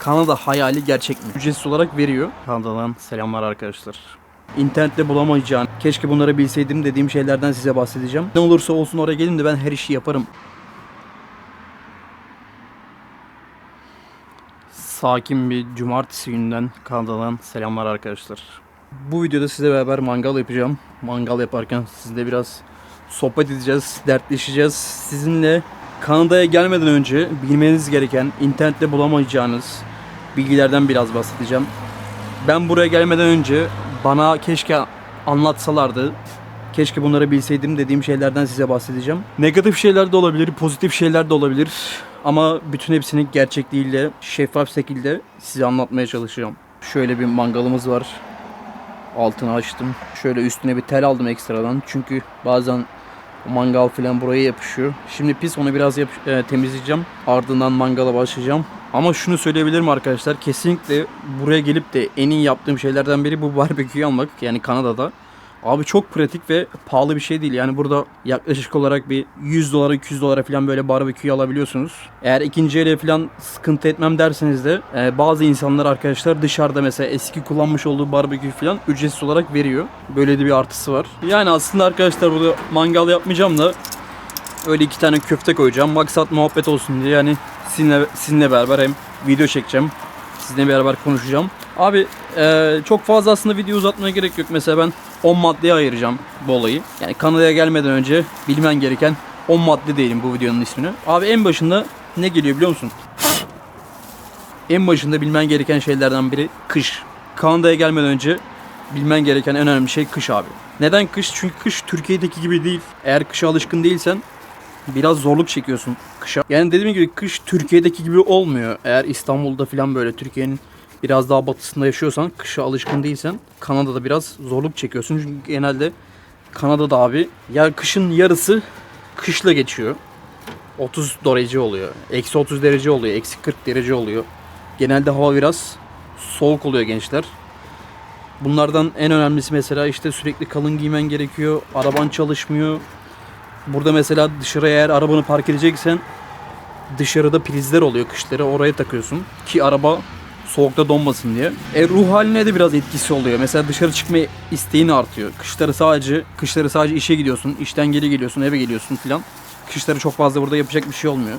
Kanada hayali gerçek mi? Ücretsiz olarak veriyor. Kanada'dan selamlar arkadaşlar. İnternette bulamayacağın, keşke bunları bilseydim dediğim şeylerden size bahsedeceğim. Ne olursa olsun oraya gelin de ben her işi yaparım. Sakin bir cumartesi gününden Kanada'dan selamlar arkadaşlar. Bu videoda size beraber mangal yapacağım. Mangal yaparken sizle biraz sohbet edeceğiz, dertleşeceğiz. Sizinle Kanada'ya gelmeden önce bilmeniz gereken, internette bulamayacağınız bilgilerden biraz bahsedeceğim. Ben buraya gelmeden önce bana keşke anlatsalardı, keşke bunları bilseydim dediğim şeylerden size bahsedeceğim. Negatif şeyler de olabilir, pozitif şeyler de olabilir. Ama bütün hepsini gerçekliğiyle, şeffaf şekilde size anlatmaya çalışacağım. Şöyle bir mangalımız var. Altını açtım. Şöyle üstüne bir tel aldım ekstradan. Çünkü bazen mangal falan buraya yapışıyor. Şimdi pis onu biraz temizleyeceğim. Ardından mangala başlayacağım. Ama şunu söyleyebilirim arkadaşlar. Kesinlikle buraya gelip de en iyi yaptığım şeylerden biri bu barbeküyü almak. Yani Kanada'da. Abi çok pratik ve pahalı bir şey değil. Yani burada yaklaşık olarak bir 100 dolara 200 dolara falan böyle barbeküyü alabiliyorsunuz. Eğer ikinci ele falan sıkıntı etmem derseniz de bazı insanlar arkadaşlar dışarıda mesela eski kullanmış olduğu barbekü falan ücretsiz olarak veriyor. Böyle de bir artısı var. Yani aslında arkadaşlar burada mangal yapmayacağım da öyle 2 tane köfte koyacağım. Maksat muhabbet olsun diye yani sizinle beraber hem video çekeceğim. Sizinle beraber konuşacağım. Abi çok fazla aslında video uzatmaya gerek yok. Mesela ben 10 maddeye ayıracağım bu olayı. Yani Kanada'ya gelmeden önce bilmen gereken 10 madde diyelim bu videonun ismini. Abi en başında ne geliyor biliyor musun? En başında bilmen gereken şeylerden biri kış. Kanada'ya gelmeden önce bilmen gereken en önemli şey kış abi. Neden kış? Çünkü kış Türkiye'deki gibi değil. Eğer kışa alışkın değilsen biraz zorluk çekiyorsun kışa. Yani dediğim gibi kış Türkiye'deki gibi olmuyor. Eğer İstanbul'da falan böyle Türkiye'nin biraz daha batısında yaşıyorsan, kışa alışkın değilsen Kanada'da biraz zorluk çekiyorsun. Çünkü genelde Kanada'da abi ya kışın yarısı kışla geçiyor. 30 derece oluyor. Eksi 30 derece oluyor. Eksi 40 derece oluyor. Genelde hava biraz soğuk oluyor gençler. Bunlardan en önemlisi mesela işte sürekli kalın giymen gerekiyor. Araban çalışmıyor. Burada mesela dışarıya eğer arabanı park edeceksen dışarıda prizler oluyor kışları, oraya takıyorsun ki araba soğukta donmasın diye. Ruh haline de biraz etkisi oluyor. Mesela dışarı çıkma isteğin artıyor. Kışları sadece işe gidiyorsun, işten geri geliyorsun, eve geliyorsun filan. Kışları çok fazla burada yapacak bir şey olmuyor.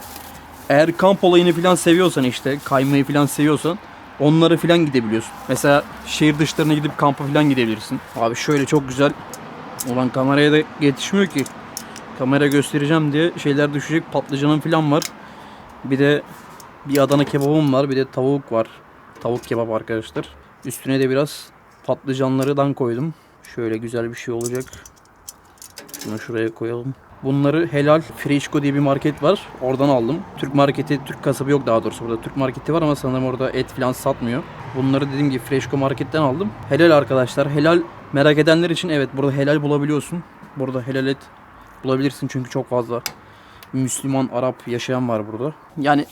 Eğer kamp olayını filan seviyorsan işte kaymayı filan seviyorsan onlara filan gidebiliyorsun. Mesela şehir dışlarına gidip kampa filan gidebilirsin. Abi şöyle çok güzel. Ulan kameraya da yetişmiyor ki. Kamera göstereceğim diye şeyler düşecek. Patlıcanım falan var. Bir de bir Adana kebabım var. Bir de tavuk var. Tavuk kebap arkadaşlar. Üstüne de biraz patlıcanlardan koydum. Şöyle güzel bir şey olacak. Şunu şuraya koyalım. Bunları Helal Freshco diye bir market var. Oradan aldım. Türk kasabı yok daha doğrusu burada. Türk marketi var ama sanırım orada et falan satmıyor. Bunları dediğim gibi Freshco marketten aldım. Helal arkadaşlar. Helal merak edenler için evet burada helal bulabiliyorsun. Burada helal et bulabilirsin çünkü çok fazla Müslüman, Arap yaşayan var burada. Yani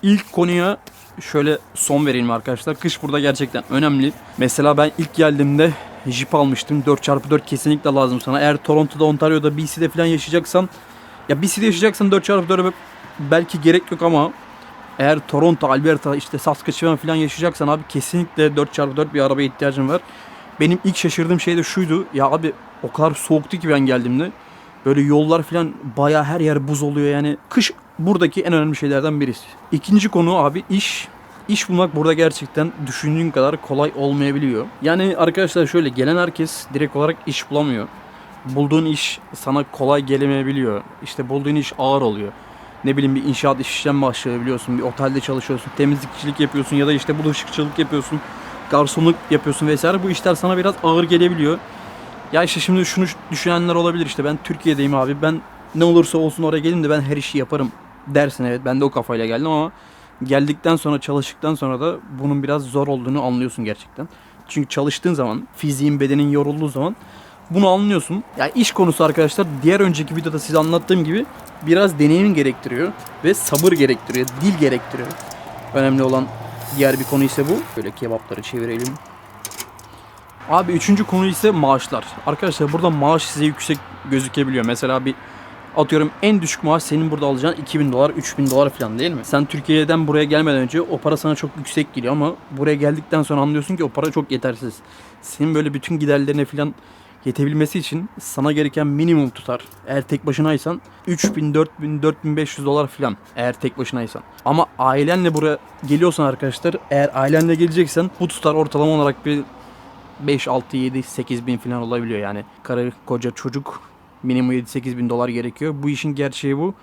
ilk konuya şöyle son vereyim arkadaşlar. Kış burada gerçekten önemli. Mesela ben ilk geldiğimde Jeep almıştım. 4x4 kesinlikle lazım sana. Eğer Toronto'da, Ontario'da, BC'de falan yaşayacaksan ya BC'de yaşayacaksan 4x4 belki gerek yok ama eğer Toronto, Alberta, işte Saskatchewan falan yaşayacaksan abi kesinlikle 4x4 bir arabaya ihtiyacın var. Benim ilk şaşırdığım şey de şuydu. Ya abi o kadar soğuktu ki ben geldiğimde. Böyle yollar falan bayağı her yer buz oluyor yani. Kış buradaki en önemli şeylerden birisi. İkinci konu abi iş. İş bulmak burada gerçekten düşündüğün kadar kolay olmayabiliyor. Yani arkadaşlar şöyle gelen herkes direkt olarak iş bulamıyor. Bulduğun iş sana kolay gelemeyebiliyor. İşte bulduğun iş ağır oluyor. Ne bileyim bir inşaat işten başlayabiliyorsun. Bir otelde çalışıyorsun. Temizlikçilik yapıyorsun ya da işte bulaşıkçılık yapıyorsun. Garsonluk yapıyorsun vesaire. Bu işler sana biraz ağır gelebiliyor. Ya işte şimdi şunu düşünenler olabilir işte ben Türkiye'deyim abi ben ne olursa olsun oraya gelin de ben her işi yaparım dersin evet ben de o kafayla geldim ama geldikten sonra çalıştıktan sonra da bunun biraz zor olduğunu anlıyorsun gerçekten. Çünkü çalıştığın zaman fiziğin bedenin yorulduğu zaman bunu anlıyorsun. Yani iş konusu arkadaşlar diğer önceki videoda size anlattığım gibi biraz deneyim gerektiriyor ve sabır gerektiriyor, dil gerektiriyor. Önemli olan diğer bir konu ise bu. Böyle kebapları çevirelim. Abi üçüncü konu ise maaşlar. Arkadaşlar burada maaş size yüksek gözükebiliyor. Mesela bir Atıyorum en düşük maaş senin burada alacağın 2000 dolar, 3000 dolar falan değil mi? Sen Türkiye'den buraya gelmeden önce o para sana çok yüksek geliyor ama buraya geldikten sonra anlıyorsun ki o para çok yetersiz. Senin böyle bütün giderlerine falan yetebilmesi için sana gereken minimum tutar. Eğer tek başınaysan 3000, 4000, 4500 dolar falan eğer tek başınaysan. Ama ailenle buraya geliyorsan arkadaşlar, eğer ailenle geleceksen bu tutar ortalama olarak bir 5, 6, 7, 8 bin falan olabiliyor yani. Karı, koca, çocuk minimum 7-8 bin dolar gerekiyor. Bu işin gerçeği bu.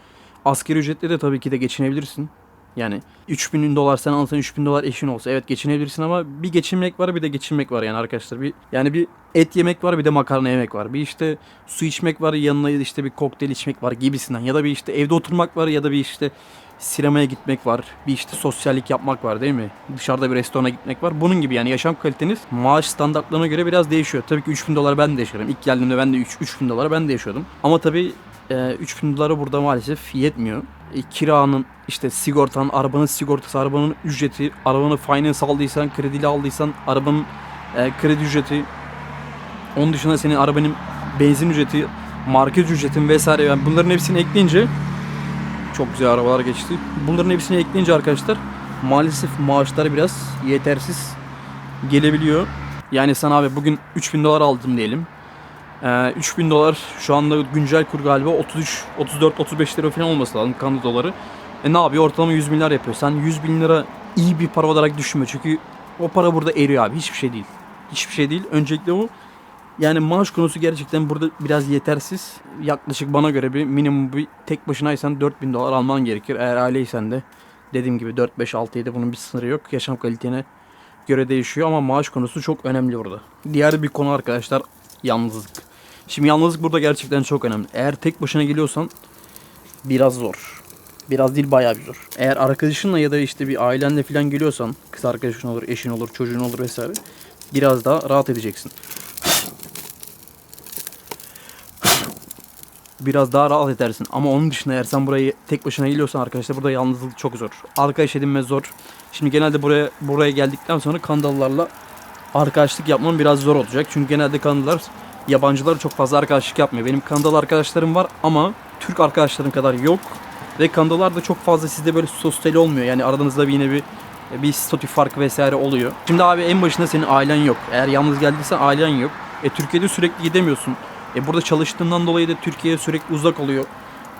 Asgari ücretle de tabii ki de geçinebilirsin. Yani 3000 dolar sen alsan 3000 dolar eşin olsa evet geçinebilirsin ama bir geçinmek var bir de geçinmek var yani arkadaşlar. Bir et yemek var bir de makarna yemek var. Bir işte su içmek var yanına işte bir kokteyl içmek var gibisinden. Ya da bir işte evde oturmak var ya da bir işte sinemaya gitmek var. Bir işte sosyallik yapmak var değil mi? Dışarıda bir restorana gitmek var. Bunun gibi yani yaşam kaliteniz maaş standartlarına göre biraz değişiyor. Tabii ki 3000 dolar ben de yaşarım. İlk geldiğimde ben de 3000 dolara ben de yaşıyordum. Ama tabii 3000 dolara burada maalesef yetmiyor. Kiranın, işte sigortan, arabanın sigortası, arabanın ücreti, arabanı finance aldıysan, krediyle aldıysan arabanın kredi ücreti, onun dışında senin arabanın benzin ücreti, market ücretin vesaire yani bunların hepsini ekleyince çok güzel arabalar geçti. Bunların hepsini ekleyince arkadaşlar maalesef maaşlar biraz yetersiz gelebiliyor. Yani sen abi bugün 3000 dolar aldım diyelim. 3000 dolar şu anda güncel kur galiba 33, 34, 35 lira falan olması lazım Kanada doları. Ne yapıyor? Ortalama 100 bin lira yapıyor. Sen 100 bin lira iyi bir para olarak düşünme. Çünkü o para burada eriyor abi. Hiçbir şey değil. Hiçbir şey değil. Öncelikle bu. Yani maaş konusu gerçekten burada biraz yetersiz. Yaklaşık bana göre bir minimum bir tek başınaysan 4000 dolar alman gerekir. Eğer aileysen de dediğim gibi 4, 5, 6, 7 bunun bir sınırı yok. Yaşam kalitene göre değişiyor ama maaş konusu çok önemli burada. Diğer bir konu arkadaşlar yalnızlık. Şimdi yalnızlık burada gerçekten çok önemli. Eğer tek başına geliyorsan biraz zor. Biraz değil bayağı bir zor. Eğer arkadaşınla ya da işte bir ailenle falan geliyorsan kız arkadaşın olur, eşin olur, çocuğun olur vesaire biraz daha rahat edeceksin. Biraz daha rahat edersin. Ama onun dışında eğer sen burayı tek başına geliyorsan arkadaşlar burada yalnızlık çok zor. Arkadaş edinme zor. Şimdi genelde buraya geldikten sonra Kanadalılarla arkadaşlık yapmam biraz zor olacak. Çünkü genelde Kanadalılar yabancılar çok fazla arkadaşlık yapmıyor. Benim Kanadalı arkadaşlarım var ama Türk arkadaşlarım kadar yok. Ve Kanadalılar da çok fazla sizde böyle sosyal olmuyor. Yani aranızda bir statü farkı vesaire oluyor. Şimdi abi en başında senin ailen yok. Eğer yalnız geldiysen ailen yok. Türkiye'de sürekli gidemiyorsun. Burada çalıştığından dolayı da Türkiye'ye sürekli uzak oluyor.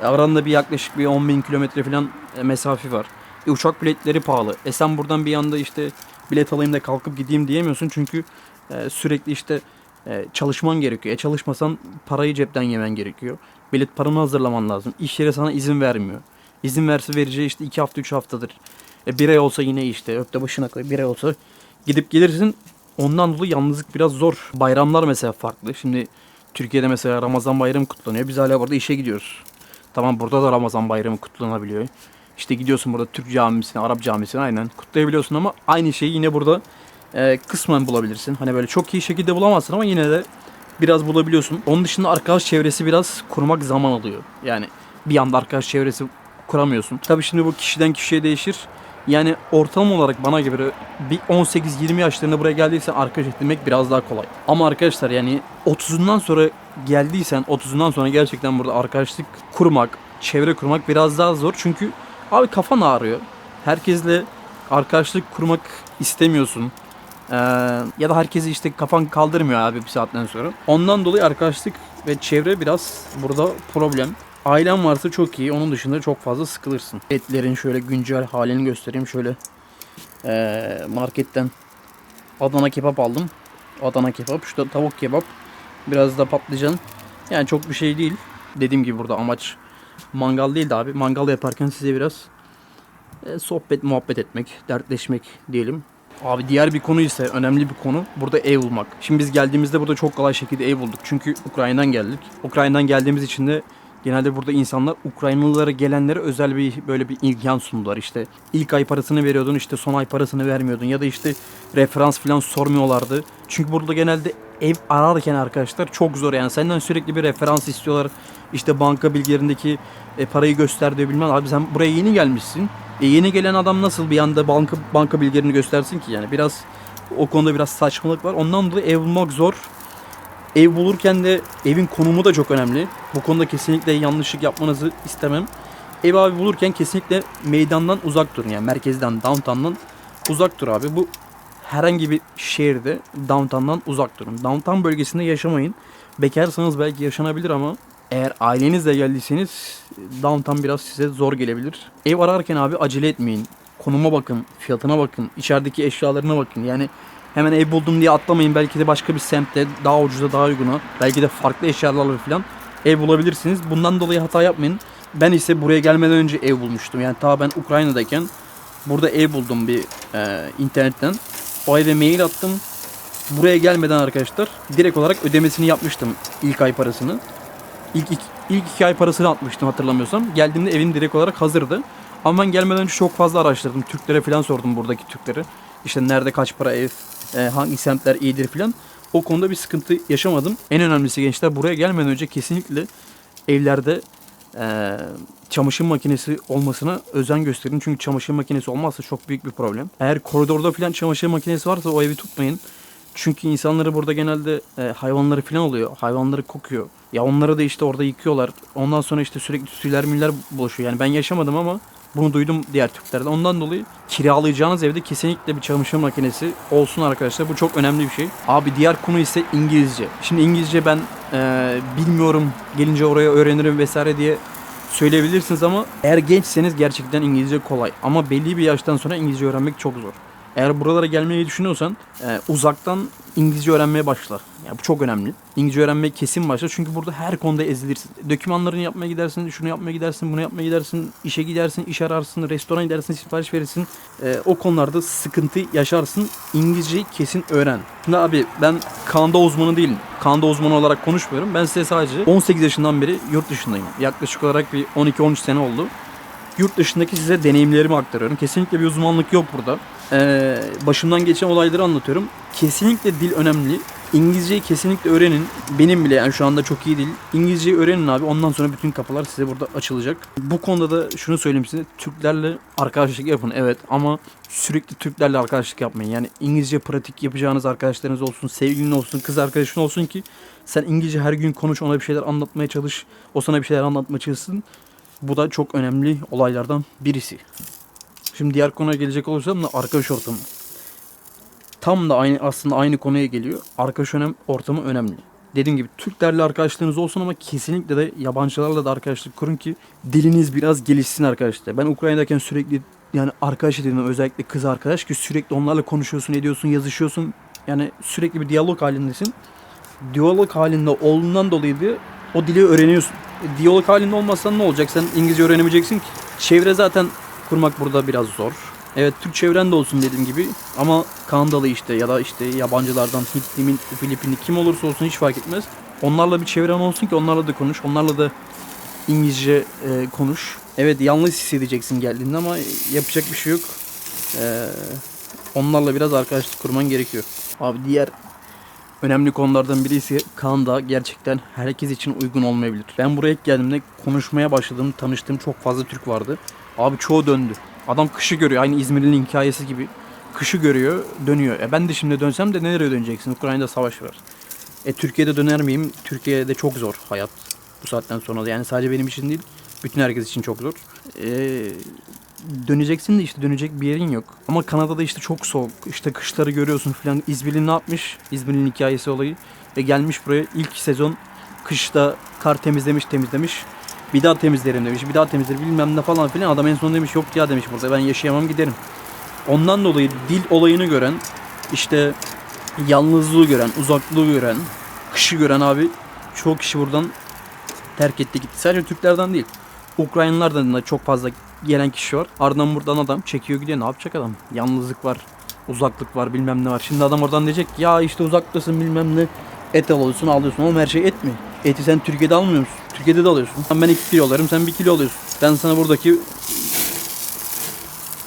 Aranda bir yaklaşık bir 10.000 kilometre falan mesafe var. Uçak biletleri pahalı. Sen buradan bir anda işte bilet alayım da kalkıp gideyim diyemiyorsun. Çünkü sürekli işte çalışman gerekiyor. Çalışmasan parayı cepten yemen gerekiyor. Bilet paranı hazırlaman lazım. İş yeri sana izin vermiyor. İzin verse vereceği işte 2 hafta 3 haftadır. Bir ay olsa yine işte öpte başına koy. Bir ay olsa gidip gelirsin. Ondan dolayı yalnızlık biraz zor. Bayramlar mesela farklı. Şimdi Türkiye'de mesela Ramazan bayramı kutlanıyor. Biz hala burada işe gidiyoruz. Tamam burada da Ramazan bayramı kutlanabiliyor. İşte gidiyorsun burada Türk camisine, Arap camisine aynen kutlayabiliyorsun ama aynı şeyi yine burada kısmen bulabilirsin. Hani böyle çok iyi şekilde bulamazsın ama yine de biraz bulabiliyorsun. Onun dışında arkadaş çevresi biraz kurmak zaman alıyor. Yani bir anda arkadaş çevresi kuramıyorsun. Tabii şimdi bu kişiden kişiye değişir. Yani ortalama olarak bana göre bir 18-20 yaşlarında buraya geldiysen arkadaş edinmek biraz daha kolay. Ama arkadaşlar yani 30'undan sonra geldiysen 30'undan sonra gerçekten burada arkadaşlık kurmak, çevre kurmak biraz daha zor. Çünkü abi kafan ağrıyor. Herkesle arkadaşlık kurmak istemiyorsun. Ya da herkesi işte kafan kaldırmıyor abi bir saatten sonra. Ondan dolayı arkadaşlık ve çevre biraz burada problem. Ailen varsa çok iyi. Onun dışında çok fazla sıkılırsın. Etlerin şöyle güncel halini göstereyim. Şöyle marketten Adana kebap aldım. Adana kebap. Şurada tavuk kebap. Biraz da patlıcan. Yani çok bir şey değil. Dediğim gibi burada amaç mangal değil de abi. Mangal yaparken size biraz sohbet muhabbet etmek, dertleşmek diyelim. Abi diğer bir konu ise önemli bir konu. Burada ev bulmak. Şimdi biz geldiğimizde burada çok kolay şekilde ev bulduk. Çünkü Ukrayna'dan geldik. Ukrayna'dan geldiğimiz için de genelde burada insanlar Ukraynalılara gelenlere özel böyle bir imkan sundular. İşte ilk ay parasını veriyordun, işte son ay parasını vermiyordun ya da işte referans falan sormuyorlardı. Çünkü burada genelde ev ararken arkadaşlar çok zor yani senden sürekli bir referans istiyorlar. İşte banka bilgilerindeki parayı göster diyor bilmem. Abi sen buraya yeni gelmişsin. Yeni gelen adam nasıl bir anda banka bilgilerini göstersin ki yani biraz o konuda biraz saçmalık var. Ondan dolayı ev bulmak zor. Ev bulurken de evin konumu da çok önemli. Bu konuda kesinlikle yanlışlık yapmanızı istemem. Ev abi bulurken kesinlikle meydandan uzak durun. Yani merkezden, downtown'dan uzak dur abi. Bu herhangi bir şehirde downtown'dan uzak durun. Downtown bölgesinde yaşamayın. Bekarsanız belki yaşanabilir ama eğer ailenizle geldiyseniz downtown biraz size zor gelebilir. Ev ararken abi acele etmeyin. Konuma bakın, fiyatına bakın, içerideki eşyalarına bakın. Yani hemen ev buldum diye atlamayın. Belki de başka bir semtte daha ucuza, daha uyguna, belki de farklı eşyalarla falan ev bulabilirsiniz. Bundan dolayı hata yapmayın. Ben ise buraya gelmeden önce ev bulmuştum. Yani ta ben Ukrayna'dayken burada ev buldum bir internetten. O eve mail attım. Buraya gelmeden arkadaşlar direkt olarak ödemesini yapmıştım ilk ay parasını. İlk 2 ay parasını atmıştım hatırlamıyorsam. Geldiğimde evim direkt olarak hazırdı. Ama ben gelmeden önce çok fazla araştırdım. Türklere falan sordum, buradaki Türklere. İşte nerede kaç para ev, hangi semtler iyidir falan. O konuda bir sıkıntı yaşamadım. En önemlisi gençler, buraya gelmeden önce kesinlikle evlerde çamaşır makinesi olmasına özen gösterin. Çünkü çamaşır makinesi olmazsa çok büyük bir problem. Eğer koridorda falan çamaşır makinesi varsa o evi tutmayın. Çünkü insanları burada genelde hayvanları falan oluyor. Hayvanları kokuyor. Ya onları da işte orada yıkıyorlar. Ondan sonra işte sürekli tüyler müller bulaşıyor. Yani ben yaşamadım ama bunu duydum diğer Türklerden. Ondan dolayı kiralayacağınız evde kesinlikle bir çamaşır makinesi olsun arkadaşlar. Bu çok önemli bir şey. Abi diğer konu ise İngilizce. Şimdi İngilizce ben bilmiyorum, gelince oraya öğrenirim vesaire diye söyleyebilirsiniz ama eğer gençseniz gerçekten İngilizce kolay. Ama belli bir yaştan sonra İngilizce öğrenmek çok zor. Eğer buralara gelmeyi düşünüyorsan uzaktan İngilizce öğrenmeye başla. Yani bu çok önemli. İngilizce öğrenmeye kesin başla. Çünkü burada her konuda ezilirsin. Dokümanlarını yapmaya gidersin, şunu yapmaya gidersin, bunu yapmaya gidersin, işe gidersin, iş ararsın, restorana gidersin, sipariş verirsin. O konularda sıkıntı yaşarsın. İngilizceyi kesin öğren. Şimdi abi ben Kanada uzmanı değilim. Kanada uzmanı olarak konuşmuyorum. Ben size sadece 18 yaşından beri yurt dışındayım. Yaklaşık olarak bir 12-13 sene oldu. Yurt dışındaki size deneyimlerimi aktarıyorum. Kesinlikle bir uzmanlık yok burada. Başımdan geçen olayları anlatıyorum. Kesinlikle dil önemli. İngilizceyi kesinlikle öğrenin. Benim bile yani şu anda çok iyi değil. İngilizceyi öğrenin abi. Ondan sonra bütün kapılar size burada açılacak. Bu konuda da şunu söyleyeyim size. Türklerle arkadaşlık yapın. Evet ama sürekli Türklerle arkadaşlık yapmayın. Yani İngilizce pratik yapacağınız arkadaşlarınız olsun. Sevgilin olsun. Kız arkadaşın olsun ki sen İngilizce her gün konuş. Ona bir şeyler anlatmaya çalış. O sana bir şeyler anlatmaya çalışsın. Bu da çok önemli olaylardan birisi. Şimdi diğer konuya gelecek olursam da arkadaş ortamı. Tam da aslında aynı konuya geliyor. Arkadaş ortamı önemli. Dediğim gibi Türklerle arkadaşlığınız olsun ama kesinlikle de yabancılarla da arkadaşlık kurun ki diliniz biraz gelişsin arkadaşlar. Ben Ukrayna'dayken sürekli yani arkadaş edindim, özellikle kız arkadaş ki sürekli onlarla konuşuyorsun, ediyorsun, yazışıyorsun. Yani sürekli bir diyalog halindesin. Diyalog halinde olduğundan dolayı da o dili öğreniyorsun. Diyalog halinde olmazsan ne olacak? Sen İngilizce öğrenemeyeceksin ki. Çevre zaten kurmak burada biraz zor. Evet, Türk çevren de olsun dediğim gibi ama Kanadalı işte ya da işte yabancılardan Hintli, Filipinli kim olursa olsun hiç fark etmez. Onlarla bir çevren olsun ki onlarla da konuş. Onlarla da İngilizce konuş. Evet, yalnız hissedeceksin geldiğinde ama yapacak bir şey yok. Onlarla biraz arkadaşlık kurman gerekiyor. Abi diğer önemli konulardan birisi Kanada gerçekten herkes için uygun olmayabilir. Ben buraya ilk geldiğimde konuşmaya başladığım, tanıştığım çok fazla Türk vardı. Abi çoğu döndü. Adam kışı görüyor. Aynı İzmir'in hikayesi gibi. Kışı görüyor, dönüyor. Ben de şimdi dönsem de nereye döneceksin? Ukrayna'da savaş var. Türkiye'de döner miyim? Türkiye'de çok zor hayat bu saatten sonra. Yani sadece benim için değil, bütün herkes için çok zor. Döneceksin de işte dönecek bir yerin yok. Ama Kanada'da işte çok soğuk. İşte kışları görüyorsun falan. İzmir'in ne yapmış? İzmir'in hikayesi olayı. Ve gelmiş buraya ilk sezon kışta kar temizlemiş. Bir daha temizlerim demiş. Bir daha temizlerim bilmem ne falan filan. Adam en son demiş yok ya demiş, burada ben yaşayamam giderim. Ondan dolayı dil olayını gören, işte yalnızlığı gören, uzaklığı gören, kışı gören abi çoğu kişi buradan terk etti gitti. Sadece Türklerden değil. Ukraynalılardan da çok fazla gelen kişi var. Ardından buradan adam çekiyor gidiyor. Ne yapacak adam? Yalnızlık var, uzaklık var, bilmem ne var. Şimdi adam oradan diyecek ya işte uzaktasın bilmem ne. Et alıyorsun oğlum, her şey et mi? Eti sen Türkiye'de almıyor musun? Türkiye'de de alıyorsun. Ben 2 kilo alırım, sen 1 kilo alıyorsun. Ben sana buradaki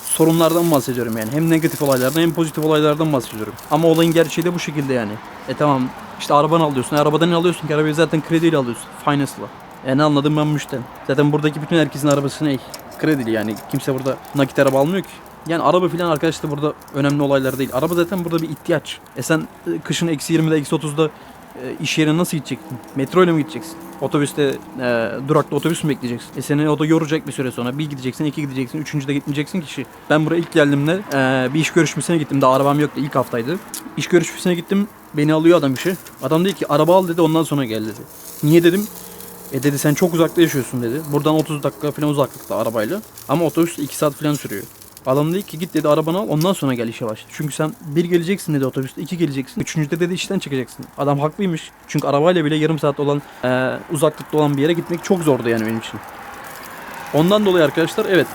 sorunlardan bahsediyorum yani. Hem negatif olaylardan hem pozitif olaylardan bahsediyorum. Ama olayın gerçeği de bu şekilde yani. Tamam işte arabanı alıyorsun. Arabadan ne alıyorsun ki? Arabayı zaten krediyle alıyorsun. Finance'la. Ne anladım ben bu işten. Zaten buradaki bütün herkesin arabası ne? Kredili yani. Kimse burada nakit araba almıyor ki. Yani araba filan arkadaşlar burada önemli olaylar değil. Araba zaten burada bir ihtiyaç. Sen kışın -20'de -30'da iş yerine nasıl gideceksin? Metro ile mi gideceksin? Otobüste, durakta otobüs mü bekleyeceksin? Seni o da yoracak bir süre sonra. Bir gideceksin, iki gideceksin, üçüncüde gitmeyeceksin ki. Ben buraya ilk geldiğimde bir iş görüşmesine gittim. Daha arabam yoktu, ilk haftaydı. İş görüşmesine gittim. Beni alıyor adam işe. Adam dedi ki araba al dedi, ondan sonra gel dedi. Niye dedim? Dedi sen çok uzakta yaşıyorsun dedi. Buradan 30 dakika falan uzaklıkta arabayla. Ama otobüs 2 saat falan sürüyor. Adam dedi ki git dedi arabanı al, ondan sonra gel işe başla. Çünkü sen bir geleceksin dedi otobüste, iki geleceksin. Üçüncüde dedi işten çıkacaksın. Adam haklıymış. Çünkü arabayla bile yarım saat olan uzaklıkta olan bir yere gitmek çok zordu yani benim için. Ondan dolayı arkadaşlar evet,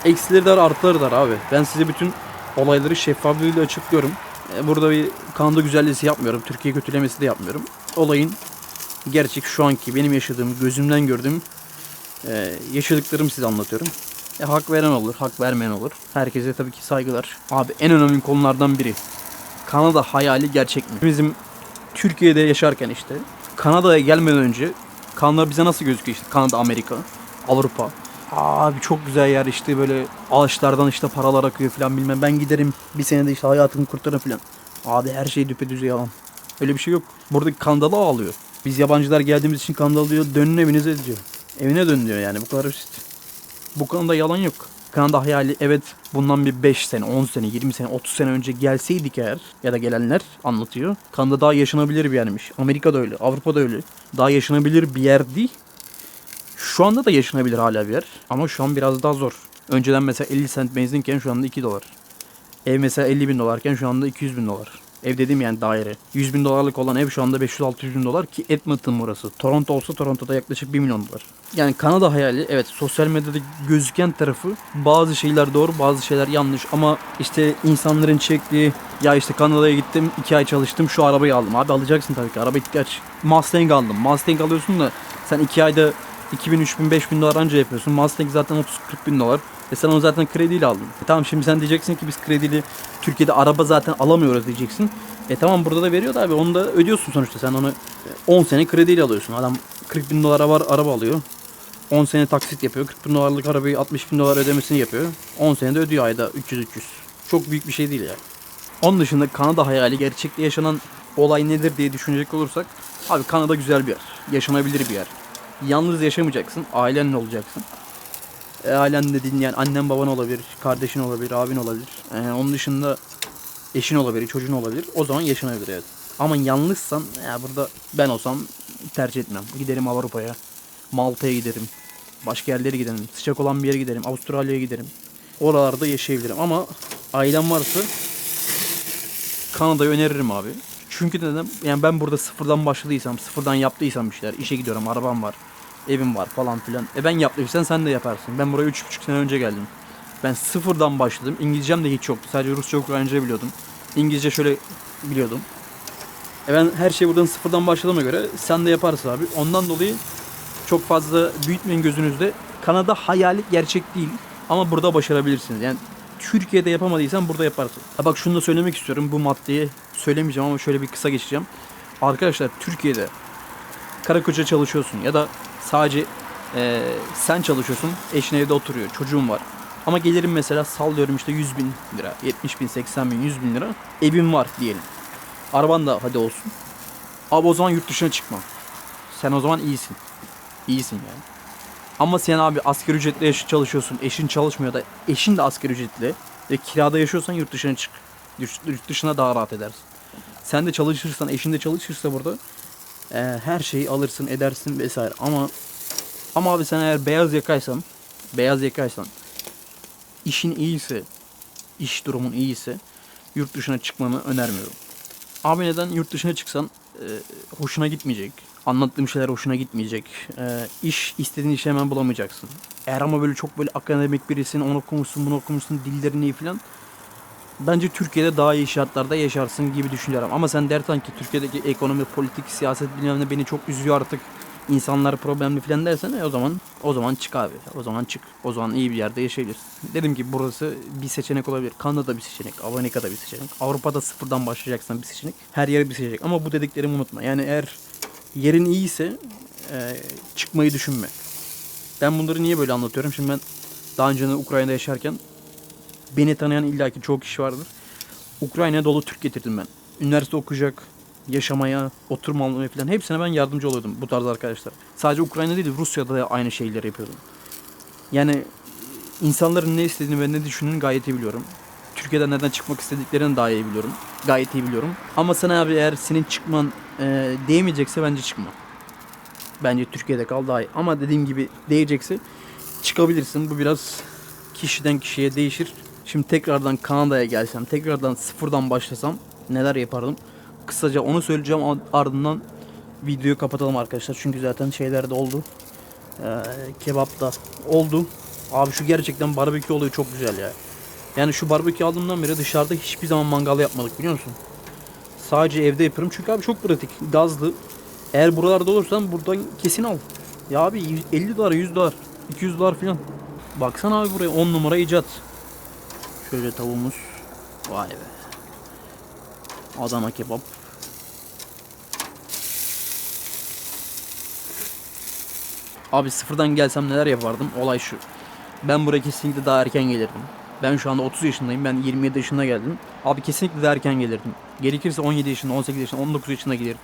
eksileri de var, artıları da var abi. Ben size bütün olayları şeffaflığıyla açıklıyorum. Burada bir Kanada güzelliği yapmıyorum. Türkiye kötülemesi de yapmıyorum. Olayın gerçek şu anki benim yaşadığım, gözümden gördüğüm yaşadıklarımı size anlatıyorum. Hak veren olur, hak vermeyen olur. Herkese tabii ki saygılar. Abi en önemli konulardan biri. Kanada hayali gerçek mi? Bizim Türkiye'de yaşarken işte Kanada'ya gelmeden önce Kanada bize nasıl gözüküyor işte? Kanada, Amerika, Avrupa. Abi çok güzel yer işte, böyle ağaçlardan işte paralar akıyor falan bilmem. Ben giderim bir senede işte hayatımı kurtarırım falan. Abi her şey düpedüz yalan. Öyle bir şey yok. Buradaki Kanadalı ağlıyor. Biz yabancılar geldiğimiz için Kanadalı diyor, dönün evinize diyor. Evine dön diyor yani, bu kadar basit. Bu konuda yalan yok. Kanada hayali evet, bundan bir 5 sene, 10 sene, 20 sene, 30 sene önce gelseydik eğer, ya da gelenler anlatıyor. Kanada daha yaşanabilir bir yermiş. Amerika da öyle, Avrupa da öyle. Daha yaşanabilir bir yer değil. Şu anda da yaşanabilir hala bir yer. Ama şu an biraz daha zor. Önceden mesela 50 cent benzinken şu anda 2 dolar. Ev mesela 50 bin dolarken şu anda 200 bin dolar. Ev dediğim yani daire. 100 bin dolarlık olan ev şu anda 500-600 bin dolar ki Edmonton burası. Toronto olsa Toronto'da yaklaşık 1 milyon dolar. Yani Kanada hayali evet, sosyal medyada gözüken tarafı bazı şeyler doğru, bazı şeyler yanlış. Ama işte insanların çektiği, ya işte Kanada'ya gittim 2 ay çalıştım şu arabayı aldım. Abi alacaksın tabii ki, araba ihtiyaç. Mustang aldım. Mustang alıyorsun da sen 2 ayda 2000, 3000, 5000 dolar anca yapıyorsun. Mustang zaten 30-40 bin dolar. Sen onu zaten krediyle aldın. Tamam, şimdi sen diyeceksin ki biz krediyle Türkiye'de araba zaten alamıyoruz diyeceksin. Tamam, burada da veriyor da abi, onu da ödüyorsun sonuçta. Sen onu 10 sene krediyle alıyorsun. Adam 40 bin dolara var araba alıyor. 10 sene taksit yapıyor. 40 bin dolarlık arabayı 60 bin dolar ödemesini yapıyor. 10 senede ödüyor ayda 300-300. Çok büyük bir şey değil yani. Onun dışında Kanada hayali, gerçekte yaşanan olay nedir diye düşünecek olursak, abi Kanada güzel bir yer. Yaşanabilir bir yer. Yalnız yaşamayacaksın. Ailenle olacaksın. Ailen dediğin yani annen baban olabilir, kardeşin olabilir, abin olabilir. Onun dışında eşin olabilir, çocuğun olabilir. O zaman yaşanabilir evet. Ama yalnızsan, ya burada ben olsam tercih etmem. Giderim Avrupa'ya, Malta'ya giderim. Başka yerlere giderim. Sıcak olan bir yere giderim. Avustralya'ya giderim. Oralarda yaşayabilirim. Ama ailem varsa Kanada'yı öneririm abi. Çünkü neden? Yani ben burada sıfırdan başladıysam, sıfırdan yaptıysam bir şeyler. İşe gidiyorum, arabam var, evim var falan filan. Ben yaptıysam sen de yaparsın. Ben buraya 3,5 sene önce geldim. Ben sıfırdan başladım. İngilizcem de hiç yoktu. Sadece Rusça, Ukraynaca biliyordum. İngilizce şöyle biliyordum. Ben her şeyi buradan sıfırdan başladığıma göre sen de yaparsın abi. Ondan dolayı çok fazla büyütmeyin gözünüzde. Kanada hayali gerçek değil. Ama burada başarabilirsiniz. Yani Türkiye'de yapamadıysan burada yaparsın. Ha bak, şunu da söylemek istiyorum. Bu maddeyi söylemeyeceğim ama şöyle bir kısa geçeceğim. Arkadaşlar, Türkiye'de karı koca çalışıyorsun ya da sadece sen çalışıyorsun. Eşin evde oturuyor. Çocuğun var. Ama gelirim mesela, sallıyorum işte 100 bin lira, 70 bin, 80 bin, 100 bin lira. Evin var diyelim. Araban da hadi olsun. Abi o zaman yurt dışına çıkma. Sen o zaman iyisin. İyisin yani. Ama sen abi asgari ücretle çalışıyorsun. Eşin çalışmıyor da eşin de asgari ücretli ve kirada yaşıyorsan yurt dışına çık. Yurt dışına daha rahat edersin. Sen de çalışırsan, eşin de çalışırsa burada her şeyi alırsın, edersin vesaire. Ama abi sen eğer beyaz yakaysan, işin iyiyse, iş durumun iyiyse yurt dışına çıkmanı önermiyorum. Abi neden? Yurt dışına çıksan hoşuna gitmeyecek. Anlattığım şeyler hoşuna gitmeyecek. İş, istediğin işi hemen bulamayacaksın. Eğer ama böyle çok böyle akademik birisin, onu okumuşsun, bunu okumuşsun, dillerini iyi falan. Bence Türkiye'de daha iyi şartlarda yaşarsın gibi düşünüyorum. Ama sen dersen ki Türkiye'deki ekonomi, politik, siyaset bilmem ne beni çok üzüyor artık, İnsanlar problemli falan dersen o zaman çık abi. O zaman çık. O zaman iyi bir yerde yaşayabilirsin. Dedim ki burası bir seçenek olabilir. Kanada bir seçenek. Amerika'da bir seçenek. Avrupa'da sıfırdan başlayacaksan bir seçenek. Her yere bir seçenek. Ama bu dediklerimi unutma. Yani eğer yerin iyiyse çıkmayı düşünme. Ben bunları niye böyle anlatıyorum? Şimdi ben daha önce Ukrayna'da yaşarken beni tanıyan illaki çok kişi vardır. Ukrayna'ya dolu Türk getirdim ben. Üniversite okuyacak, yaşamaya, oturma almaya falan hepsine ben yardımcı oluyordum bu tarz arkadaşlar. Sadece Ukrayna değil, Rusya'da da aynı şeyleri yapıyordum. Yani insanların ne istediğini ve ne düşündüğünü gayet iyi biliyorum. Türkiye'den neden çıkmak istediklerini daha iyi biliyorum. Gayet iyi biliyorum. Ama sana abi eğer senin çıkman değmeyecekse bence çıkma. Bence Türkiye'de kal daha iyi. Ama dediğim gibi değecekse çıkabilirsin. Bu biraz kişiden kişiye değişir. Şimdi tekrardan Kanada'ya gelsem, tekrardan sıfırdan başlasam neler yapardım? Kısaca onu söyleyeceğim, ardından videoyu kapatalım arkadaşlar. Çünkü zaten şeyler de oldu. Kebap da oldu. Abi şu gerçekten barbekü olayı çok güzel ya. Yani şu barbekü aldığımdan beri dışarıda hiçbir zaman mangal yapmadık, biliyor musun? Sadece evde yapıyorum çünkü abi çok pratik. Gazlı. Eğer buralarda olursan buradan kesin al. Ya abi 50 dolar, 100 dolar, 200 dolar falan. Baksana abi buraya 10 numara icat. Şöyle tavuğumuz. Vay be. Adana kebap. Abi sıfırdan gelsem neler yapardım? Olay şu. Ben buraya kesinlikle daha erken gelirdim. Ben şu anda 30 yaşındayım. Ben 27 yaşında geldim. Abi kesinlikle daha erken gelirdim. Gerekirse 17 yaşında, 18 yaşında, 19 yaşında gelirdim.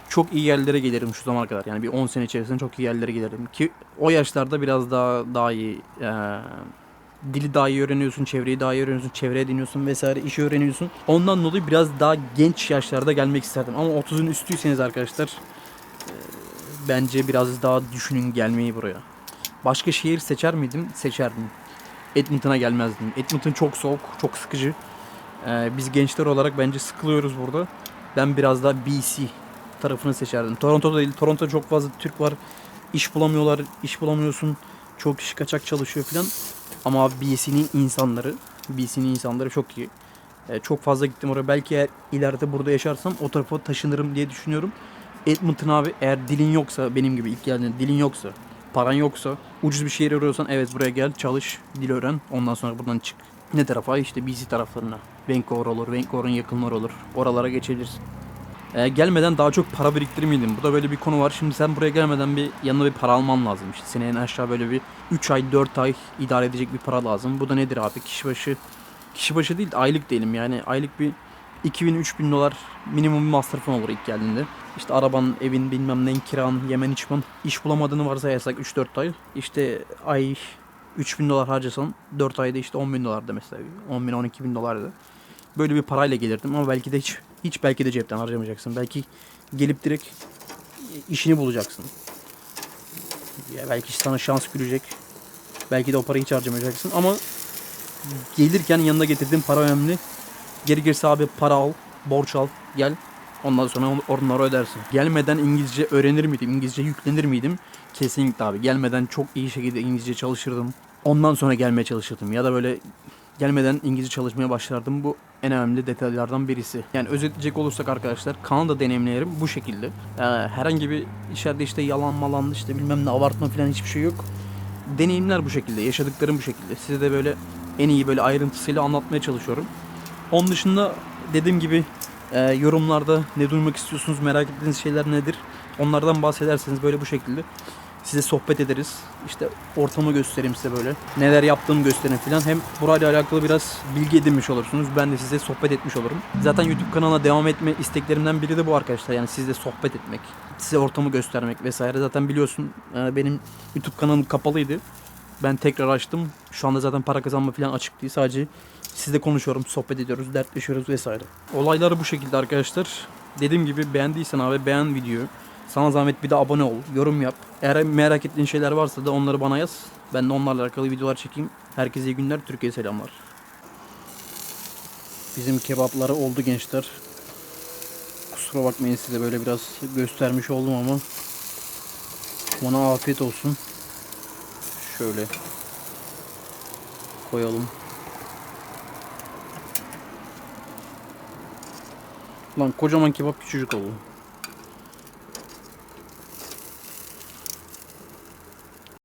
Çok iyi yerlere gelirdim şu zamana kadar. Yani bir 10 sene içerisinde çok iyi yerlere gelirdim. Ki o yaşlarda biraz daha iyi dili daha iyi öğreniyorsun, çevreyi daha iyi öğreniyorsun, çevre ediniyorsun vesaire, işi öğreniyorsun. Ondan dolayı biraz daha genç yaşlarda gelmek isterdim. Ama 30'un üstüyseniz arkadaşlar bence biraz daha düşünün gelmeyi buraya. Başka şehir seçer miydim? Seçerdim. Edmonton'a gelmezdim. Edmonton çok soğuk, çok sıkıcı. Biz gençler olarak bence sıkılıyoruz burada. Ben biraz daha BC tarafını seçerdim. Toronto'da değil. Toronto'da çok fazla Türk var. İş bulamıyorlar, iş bulamıyorsun. Çok kişi kaçak çalışıyor filan. Ama BC'nin insanları çok iyi. Çok fazla gittim oraya. Belki eğer ileride burada yaşarsam o tarafa taşınırım diye düşünüyorum. Edmonton abi, eğer dilin yoksa, benim gibi ilk geldiğinde dilin yoksa, paran yoksa, ucuz bir şehir arıyorsan evet buraya gel, çalış, dil öğren. Ondan sonra buradan çık. Ne tarafa? İşte BC taraflarına. Vancouver olur, Vancouver'ın yakınları olur. Oralara geçebilirsin. Gelmeden daha çok para biriktirir miydin? Bu da böyle bir konu var. Şimdi sen buraya gelmeden bir yanına bir para alman lazım. İşte seni en aşağı böyle bir 3 ay 4 ay idare edecek bir para lazım. Bu da nedir abi? Kişi başı değil, aylık diyelim yani. Aylık bir 2000-3000 dolar minimum bir masrafın olur ilk geldiğinde. İşte araban, evin, bilmem neyin, kiran, yemen içmen. İş bulamadığını varsayarsak 3-4 ay. İşte ay 3000 dolar harcasan 4 ayda işte 10 bin dolar da mesela. 10 bin 12 bin dolar da. Böyle bir parayla gelirdim ama belki de hiç belki de cepten harcamayacaksın. Belki gelip direkt işini bulacaksın. Ya belki sana şans gülecek. Belki de o parayı hiç harcamayacaksın ama gelirken yanında getirdiğin para önemli. Gerekirse abi para al, borç al, gel. Ondan sonra onları ödersin. Gelmeden İngilizce öğrenir miydim? İngilizce yüklenir miydim? Kesinlikle abi. Gelmeden çok iyi şekilde İngilizce çalışırdım. Ondan sonra gelmeye çalışırdım. Ya da böyle gelmeden İngilizce çalışmaya başlardım. Bu en önemli detaylardan birisi. Yani özetleyecek olursak arkadaşlar, Kanada deneyimlerim bu şekilde. Herhangi bir içeride işte yalan malan işte bilmem ne abartma falan hiçbir şey yok. Deneyimler bu şekilde, yaşadıklarım bu şekilde. Size de böyle en iyi böyle ayrıntısıyla anlatmaya çalışıyorum. Onun dışında dediğim gibi yorumlarda ne duymak istiyorsunuz, merak ettiğiniz şeyler nedir? Onlardan bahsederseniz böyle bu şekilde size sohbet ederiz. İşte ortamı göstereyim size böyle. Neler yaptığımı göstereyim filan. Hem burayla alakalı biraz bilgi edinmiş olursunuz. Ben de size sohbet etmiş olurum. Zaten YouTube kanalına devam etme isteklerimden biri de bu arkadaşlar. Yani sizle sohbet etmek, size ortamı göstermek vesaire. Zaten biliyorsun benim YouTube kanalım kapalıydı. Ben tekrar açtım. Şu anda zaten para kazanma falan açık değil. Sadece sizle konuşuyorum, sohbet ediyoruz, dertleşiyoruz vesaire. Olaylar bu şekilde arkadaşlar. Dediğim gibi beğendiysen abi beğen videoyu. Sana zahmet bir de abone ol, yorum yap. Eğer merak ettiğin şeyler varsa da onları bana yaz. Ben de onlarla alakalı videolar çekeyim. Herkese iyi günler, Türkiye'ye selamlar. Bizim kebapları oldu gençler. Kusura bakmayın, size böyle biraz göstermiş oldum ama bana afiyet olsun. Şöyle koyalım. Lan kocaman kebap küçücük oldu.